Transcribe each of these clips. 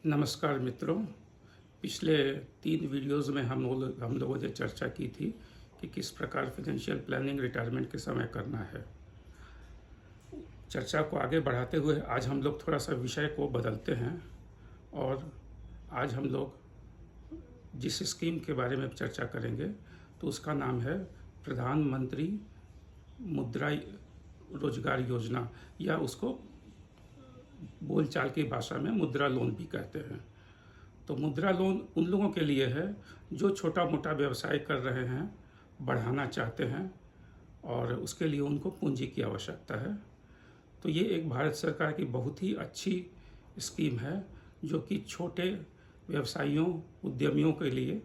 नमस्कार मित्रों। पिछले 3 वीडियोस में हम लोगों ने चर्चा की थी कि किस प्रकार फाइनेंशियल प्लानिंग रिटायरमेंट के समय करना है। चर्चा को आगे बढ़ाते हुए आज हम लोग थोड़ा सा विषय को बदलते हैं और आज हम लोग जिस स्कीम के बारे में चर्चा करेंगे तो उसका नाम है प्रधानमंत्री मुद्रा रोजगार योजना, या उसको बोलचाल की भाषा में मुद्रा लोन भी कहते हैं। तो मुद्रा लोन उन लोगों के लिए है जो छोटा मोटा व्यवसाय कर रहे हैं, बढ़ाना चाहते हैं और उसके लिए उनको पूंजी की आवश्यकता है। तो ये एक भारत सरकार की बहुत ही अच्छी स्कीम है जो कि छोटे व्यवसायियों, उद्यमियों के लिए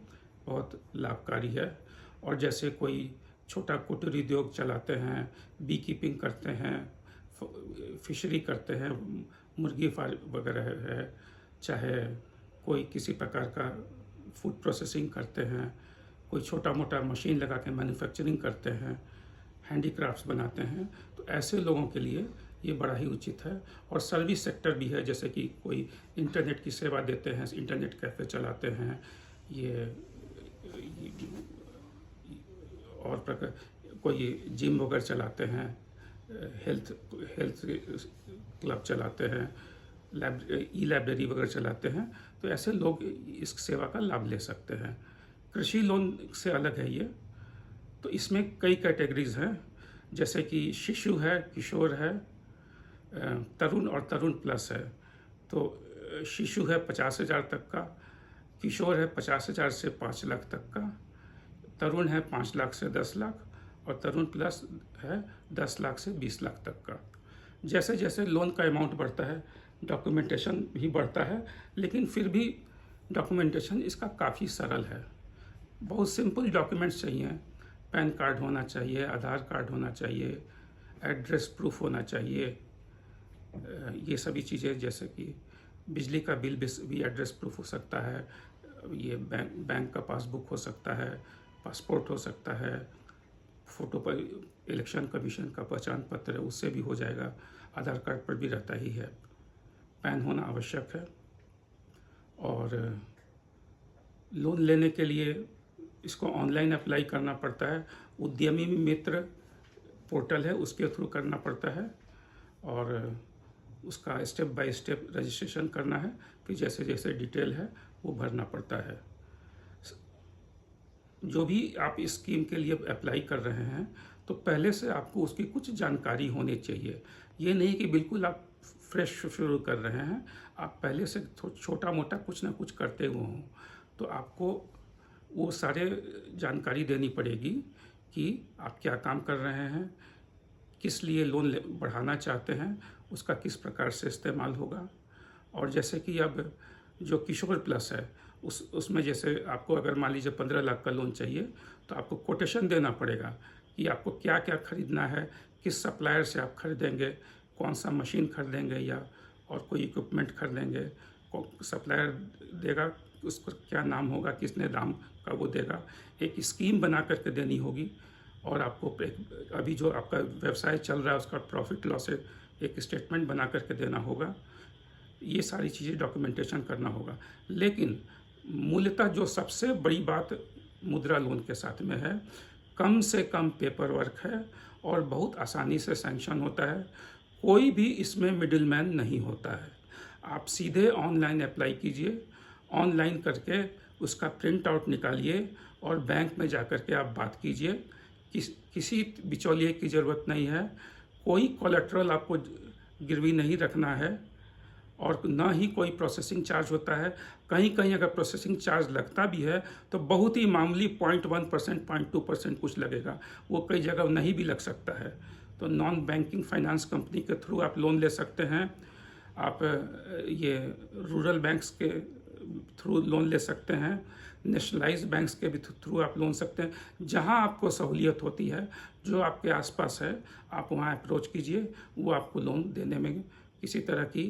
बहुत लाभकारी है। और जैसे कोई छोटा कुटीर उद्योग चलाते हैं, बी कीपिंग करते हैं, फिशरी करते हैं, मुर्गी फार्म वगैरह है, चाहे कोई किसी प्रकार का फूड प्रोसेसिंग करते हैं, कोई छोटा मोटा मशीन लगा के मैन्युफैक्चरिंग करते हैं, हैंडीक्राफ्ट्स बनाते हैं, तो ऐसे लोगों के लिए ये बड़ा ही उचित है। और सर्विस सेक्टर भी है, जैसे कि कोई इंटरनेट की सेवा देते हैं, इंटरनेट कैफ़े चलाते हैं, ये और प्रकार कोई जिम वगैरह चलाते हैं, हेल्थ क्लब चलाते हैं, ई लाइब्रेरी वगैरह चलाते हैं, तो ऐसे लोग इस सेवा का लाभ ले सकते हैं। कृषि लोन से अलग है ये। तो इसमें कई कैटेगरीज हैं, जैसे कि शिशु है, किशोर है, तरुण और तरुण प्लस है। तो शिशु है 50,000 तक का, किशोर है 50,000 से 5 लाख तक का, तरुण है 5 लाख से 10 लाख और तरुण प्लस है 10 लाख से 20 लाख तक का। जैसे जैसे लोन का अमाउंट बढ़ता है डॉक्यूमेंटेशन भी बढ़ता है, लेकिन फिर भी डॉक्यूमेंटेशन इसका काफ़ी सरल है। बहुत सिंपल डॉक्यूमेंट्स चाहिए। पैन कार्ड होना चाहिए, आधार कार्ड होना चाहिए, एड्रेस प्रूफ होना चाहिए, ये सभी चीज़ें, जैसे कि बिजली का बिल भी एड्रेस प्रूफ हो सकता है, ये बैंक का पासबुक हो सकता है, पासपोर्ट हो सकता है, फ़ोटो पर इलेक्शन कमीशन का पहचान पत्र है उससे भी हो जाएगा, आधार कार्ड पर भी रहता ही है, पैन होना आवश्यक है। और लोन लेने के लिए इसको ऑनलाइन अप्लाई करना पड़ता है, उद्यमी मित्र पोर्टल है उसके थ्रू करना पड़ता है और उसका स्टेप बाय स्टेप रजिस्ट्रेशन करना है, फिर जैसे जैसे डिटेल है वो भरना पड़ता है। जो भी आप इस स्कीम के लिए अप्लाई कर रहे हैं तो पहले से आपको उसकी कुछ जानकारी होनी चाहिए। ये नहीं कि बिल्कुल आप फ्रेश शुरू कर रहे हैं, आप पहले से छोटा मोटा कुछ ना कुछ करते हुए हों, तो आपको वो सारे जानकारी देनी पड़ेगी कि आप क्या काम कर रहे हैं, किस लिए लोन बढ़ाना चाहते हैं, उसका किस प्रकार से इस्तेमाल होगा। और जैसे कि अब जो किशोर प्लस है उसमें जैसे आपको अगर मान लीजिए 15 लाख का लोन चाहिए तो आपको कोटेशन देना पड़ेगा कि आपको क्या क्या खरीदना है, किस सप्लायर से आप खरीदेंगे, कौन सा मशीन खरीदेंगे या और कोई इक्विपमेंट खरीदेंगे, सप्लायर देगा उसको क्या नाम होगा, किसने दाम का वो देगा, एक स्कीम बना करके देनी होगी। और आपको अभी जो आपका व्यवसाय चल रहा है उसका प्रॉफिट लॉस एक स्टेटमेंट बना करके देना होगा। ये सारी चीज़ें डॉक्यूमेंटेशन करना होगा। लेकिन मूलतः जो सबसे बड़ी बात मुद्रा लोन के साथ में है, कम से कम पेपर वर्क है और बहुत आसानी से सैंक्शन होता है। कोई भी इसमें मिडिलमैन नहीं होता है। आप सीधे ऑनलाइन अप्लाई कीजिए, ऑनलाइन करके उसका प्रिंट आउट निकालिए और बैंक में जा कर के आप बात कीजिए। किसी बिचौलिए की ज़रूरत नहीं है, कोई कोलेट्रल आपको गिरवी नहीं रखना है और ना ही कोई प्रोसेसिंग चार्ज होता है। कहीं कहीं अगर प्रोसेसिंग चार्ज लगता भी है तो बहुत ही मामूली 0.1%, 0.2% कुछ लगेगा, वो कई जगह नहीं भी लग सकता है। तो नॉन बैंकिंग फाइनेंस कंपनी के थ्रू आप लोन ले सकते हैं। आप ये रूरल बैंक्स के थ्रू लोन ले सकते हैं, नेशनलाइज्ड बैंक्स के भी थ्रू आप लोन सकते हैं। जहां आपको सहूलियत होती है, जो आपके आसपास है, आप वहां अप्रोच कीजिए, वो आपको लोन देने में किसी तरह की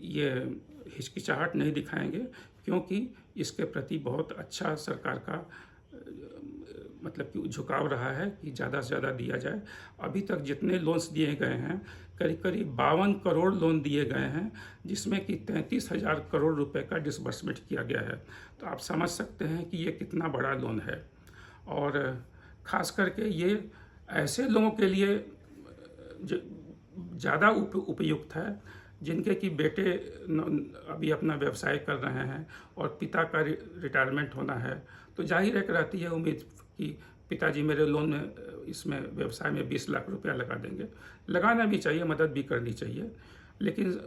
ये हिचकिचाहट नहीं दिखाएंगे, क्योंकि इसके प्रति बहुत अच्छा सरकार का मतलब कि झुकाव रहा है कि ज़्यादा से ज़्यादा दिया जाए। अभी तक जितने लोन्स दिए गए हैं, करीब करीब 52 करोड़ लोन दिए गए हैं, जिसमें कि 33,000 करोड़ रुपए का डिसबर्समेंट किया गया है। तो आप समझ सकते हैं कि ये कितना बड़ा लोन है। और ख़ास करके ये ऐसे लोगों के लिए ज़्यादा उपयुक्त है जिनके कि बेटे अभी अपना व्यवसाय कर रहे हैं और पिता का रिटायरमेंट होना है। तो जाहिर एक रहती है उम्मीद कि पिताजी मेरे लोन में इसमें व्यवसाय में 20 लाख रुपया लगा देंगे। लगाना भी चाहिए, मदद भी करनी चाहिए, लेकिन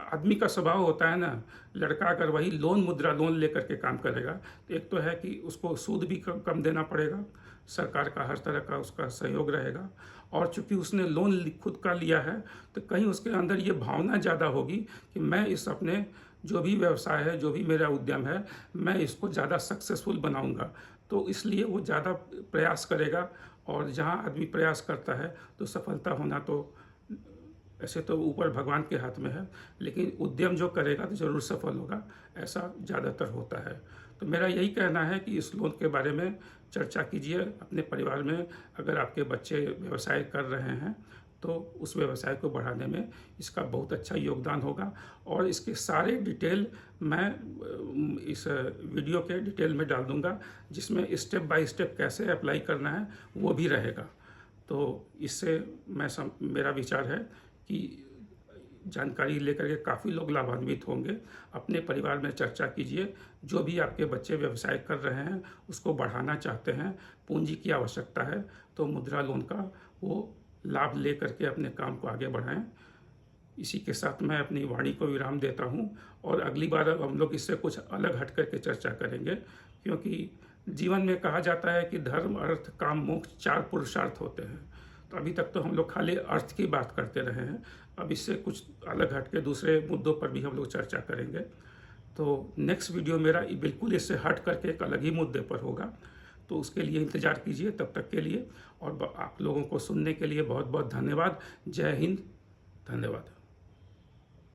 आदमी का स्वभाव होता है ना, लड़का अगर वही मुद्रा लोन लेकर के काम करेगा तो एक तो है कि उसको सूद भी कम देना पड़ेगा, सरकार का हर तरह का उसका सहयोग रहेगा, और चूंकि उसने लोन खुद का लिया है तो कहीं उसके अंदर ये भावना ज़्यादा होगी कि मैं इस अपने जो भी व्यवसाय है, जो भी मेरा उद्यम है, मैं इसको ज़्यादा सक्सेसफुल बनाऊंगा। तो इसलिए वो ज़्यादा प्रयास करेगा, और जहाँ आदमी प्रयास करता है तो सफलता होना तो ऐसे तो ऊपर भगवान के हाथ में है, लेकिन उद्यम जो करेगा तो ज़रूर सफल होगा, ऐसा ज़्यादातर होता है। तो मेरा यही कहना है कि इस लोन के बारे में चर्चा कीजिए अपने परिवार में। अगर आपके बच्चे व्यवसाय कर रहे हैं तो उस व्यवसाय को बढ़ाने में इसका बहुत अच्छा योगदान होगा, और इसके सारे डिटेल मैं इस वीडियो के डिटेल में डाल दूंगा, जिसमें स्टेप बाय स्टेप कैसे अप्लाई करना है वो भी रहेगा। तो इससे मेरा विचार है कि जानकारी लेकर के काफ़ी लोग लाभान्वित होंगे। अपने परिवार में चर्चा कीजिए, जो भी आपके बच्चे व्यवसाय कर रहे हैं उसको बढ़ाना चाहते हैं, पूंजी की आवश्यकता है, तो मुद्रा लोन का वो लाभ ले करके अपने काम को आगे बढ़ाएं। इसी के साथ मैं अपनी वाणी को विराम देता हूं, और अगली बार हम लोग इससे कुछ अलग हट करके चर्चा करेंगे, क्योंकि जीवन में कहा जाता है कि धर्म, अर्थ, काम, मोक्ष 4 पुरुषार्थ होते हैं। तो अभी तक तो हम लोग खाली अर्थ की बात करते रहे हैं, अब इससे कुछ अलग हट के दूसरे मुद्दों पर भी हम लोग चर्चा करेंगे। तो नेक्स्ट वीडियो मेरा बिल्कुल इससे हट करके एक अलग ही मुद्दे पर होगा, तो उसके लिए इंतज़ार कीजिए तब तक के लिए। और आप लोगों को सुनने के लिए बहुत बहुत धन्यवाद। जय हिंद, धन्यवाद।